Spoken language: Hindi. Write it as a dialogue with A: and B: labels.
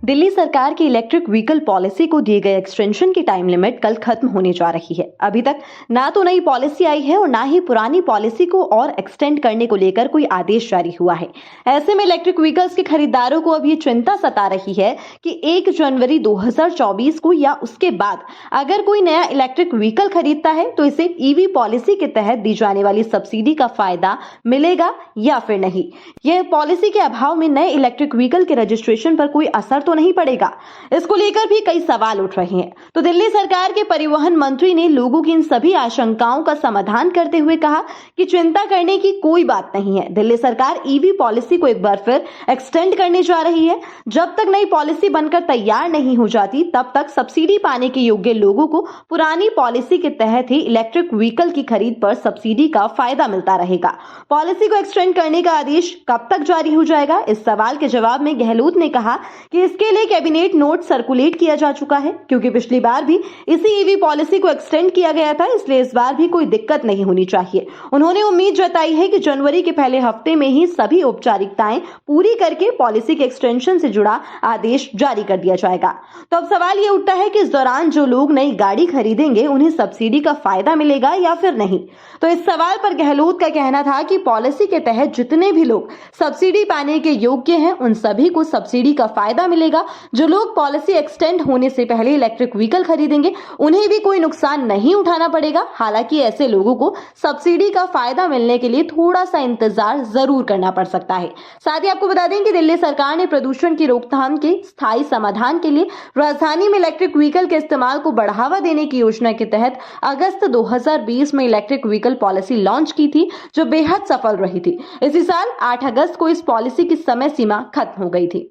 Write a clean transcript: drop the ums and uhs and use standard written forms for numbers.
A: दिल्ली सरकार की इलेक्ट्रिक व्हीकल पॉलिसी को दिए गए एक्सटेंशन की टाइम लिमिट कल खत्म होने जा रही है। अभी तक ना तो नई पॉलिसी आई है और ना ही पुरानी पॉलिसी को और एक्सटेंड करने को लेकर कोई आदेश जारी हुआ है। ऐसे में इलेक्ट्रिक व्हीकल्स के खरीदारों को अब ये चिंता सता रही है कि 1 जनवरी 2024 को या उसके बाद अगर कोई नया इलेक्ट्रिक व्हीकल खरीदता है तो इसे ईवी पॉलिसी के तहत दी जाने वाली सब्सिडी का फायदा मिलेगा या फिर नहीं। यह पॉलिसी के अभाव में नए इलेक्ट्रिक व्हीकल के रजिस्ट्रेशन पर कोई असर तो नहीं पड़ेगा। इसको लेकर भी कई सवाल उठ रहे हैं। तो दिल्ली सरकार के परिवहन मंत्री ने लोगों की इन सभी आशंकाओं का समाधान करते हुए कहा कि चिंता करने की कोई बात नहीं है। दिल्ली सरकार ईवी पॉलिसी को एक बार फिर एक्सटेंड करने जा रही है। जब तक नई पॉलिसी बनकर तैयार नहीं हो जाती तब तक सब्सिडी पाने के योग्य लोगों को पुरानी पॉलिसी के तहत ही इलेक्ट्रिक व्हीकल की खरीद पर सब्सिडी का फायदा मिलता रहेगा। पॉलिसी को एक्सटेंड करने का आदेश कब तक जारी हो जाएगा? इस सवाल के जवाब में गहलोत ने कहा कि इसके लिए कैबिनेट नोट सर्कुलेट किया जा चुका है, क्योंकि पिछली बार भी इसी ईवी पॉलिसी को एक्सटेंड किया गया था, इसलिए इस बार भी कोई दिक्कत नहीं होनी चाहिए। उन्होंने उम्मीद जताई है कि जनवरी के पहले हफ्ते में ही सभी औपचारिकताएं पूरी करके पॉलिसी के एक्सटेंशन से जुड़ा आदेश जारी कर दिया जाएगा। तो अब सवाल ये उठता है कि इस दौरान जो लोग नई गाड़ी खरीदेंगे उन्हें सब्सिडी का फायदा मिलेगा या फिर नहीं। तो इस सवाल पर गहलोत का कहना था कि पॉलिसी के तहत जितने भी लोग सब्सिडी पाने के योग्य हैं उन सभी को सब्सिडी का फायदा मिलेगा। जो लोग पॉलिसी एक्सटेंड होने से पहले इलेक्ट्रिक व्हीकल खरीदेंगे उन्हें भी कोई नुकसान नहीं उठाना पड़ेगा। हालांकि ऐसे लोगों को सब्सिडी का फायदा मिलने के लिए थोड़ा सा इंतजार जरूर करना पड़ सकता है। साथ ही आपको बता दें कि दिल्ली सरकार ने प्रदूषण की रोकथाम के स्थायी समाधान के लिए राजधानी में इलेक्ट्रिक व्हीकल के इस्तेमाल को बढ़ावा देने की योजना के तहत अगस्त 2020 में इलेक्ट्रिक व्हीकल पॉलिसी लॉन्च की थी, जो बेहद सफल रही थी। इसी साल 8 अगस्त को इस पॉलिसी की समय सीमा खत्म हो गई थी।